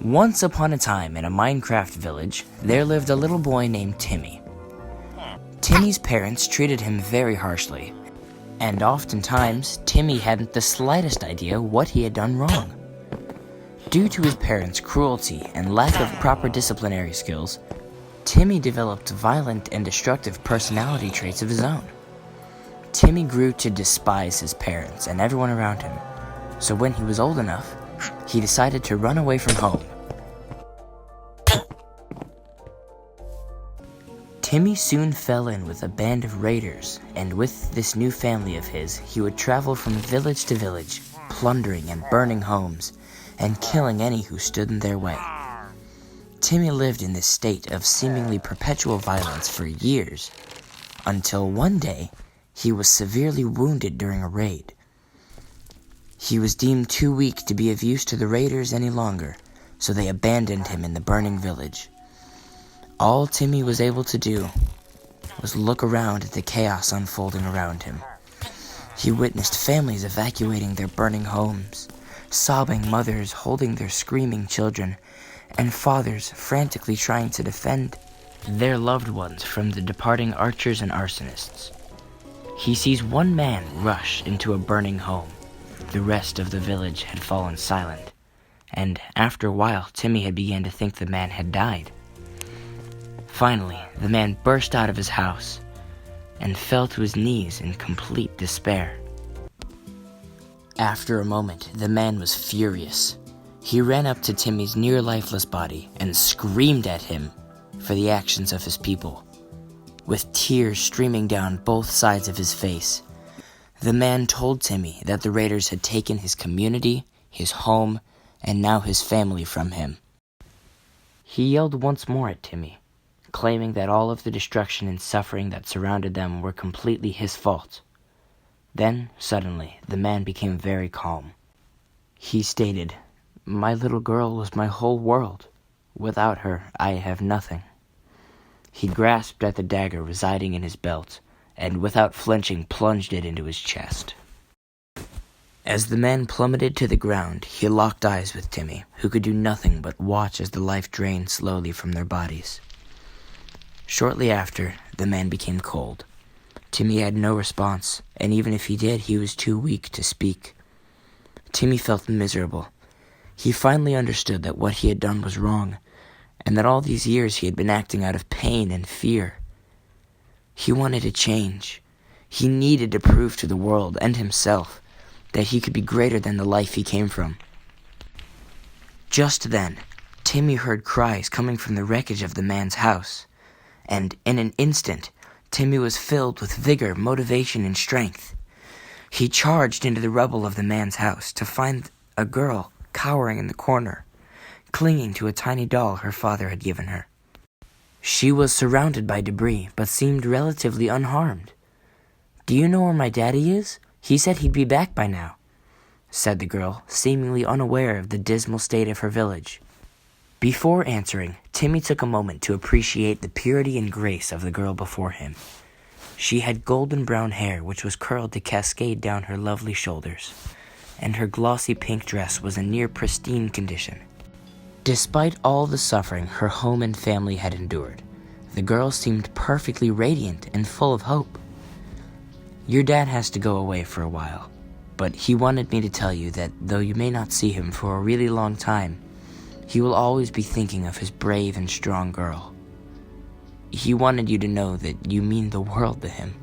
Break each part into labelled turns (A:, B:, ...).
A: Once upon a time in a Minecraft village, there lived a little boy named Timmy. Timmy's parents treated him very harshly, and oftentimes Timmy hadn't the slightest idea what he had done wrong. Due to his parents' cruelty and lack of proper disciplinary skills, Timmy developed violent and destructive personality traits of his own. Timmy grew to despise his parents and everyone around him, so when he was old enough, he decided to run away from home. Timmy soon fell in with a band of raiders, and with this new family of his, he would travel from village to village, plundering and burning homes, and killing any who stood in their way. Timmy lived in this state of seemingly perpetual violence for years, until one day, he was severely wounded during a raid. He was deemed too weak to be of use to the raiders any longer, so they abandoned him in the burning village. All Timmy was able to do was look around at the chaos unfolding around him. He witnessed families evacuating their burning homes, sobbing mothers holding their screaming children, and fathers frantically trying to defend their loved ones from the departing archers and arsonists. He sees one man rush into a burning home. The rest of the village had fallen silent, and after a while, Timmy had begun to think the man had died. Finally, the man burst out of his house and fell to his knees in complete despair. After a moment, the man was furious. He ran up to Timmy's near lifeless body and screamed at him for the actions of his people. With tears streaming down both sides of his face, the man told Timmy that the raiders had taken his community, his home, and now his family from him. He yelled once more at Timmy, claiming that all of the destruction and suffering that surrounded them were completely his fault. Then, suddenly, the man became very calm. He stated, "My little girl was my whole world. Without her, I have nothing." He grasped at the dagger residing in his belt, and without flinching plunged it into his chest. As the man plummeted to the ground, he locked eyes with Timmy, who could do nothing but watch as the life drained slowly from their bodies. Shortly after, the man became cold. Timmy had no response, and even if he did, he was too weak to speak. Timmy felt miserable. He finally understood that what he had done was wrong, and that all these years he had been acting out of pain and fear. He wanted to change. He needed to prove to the world and himself that he could be greater than the life he came from. Just then, Timmy heard cries coming from the wreckage of the man's house, and in an instant, Timmy was filled with vigor, motivation, and strength. He charged into the rubble of the man's house to find a girl cowering in the corner, clinging to a tiny doll her father had given her. She was surrounded by debris, but seemed relatively unharmed. "Do you know where my daddy is? He said he'd be back by now," said the girl, seemingly unaware of the dismal state of her village. Before answering, Timmy took a moment to appreciate the purity and grace of the girl before him. She had golden brown hair which was curled to cascade down her lovely shoulders, and her glossy pink dress was in near pristine condition. Despite all the suffering her home and family had endured, the girl seemed perfectly radiant and full of hope. "Your dad has to go away for a while, but he wanted me to tell you that though you may not see him for a really long time, he will always be thinking of his brave and strong girl. He wanted you to know that you mean the world to him."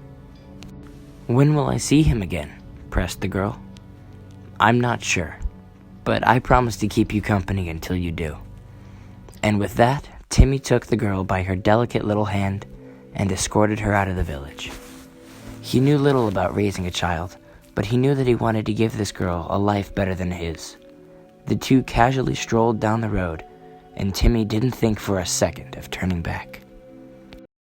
A: "When will I see him again?" pressed the girl. "I'm not sure, but I promise to keep you company until you do." And with that, Timmy took the girl by her delicate little hand and escorted her out of the village. He knew little about raising a child, but he knew that he wanted to give this girl a life better than his. The two casually strolled down the road, and Timmy didn't think for a second of turning back.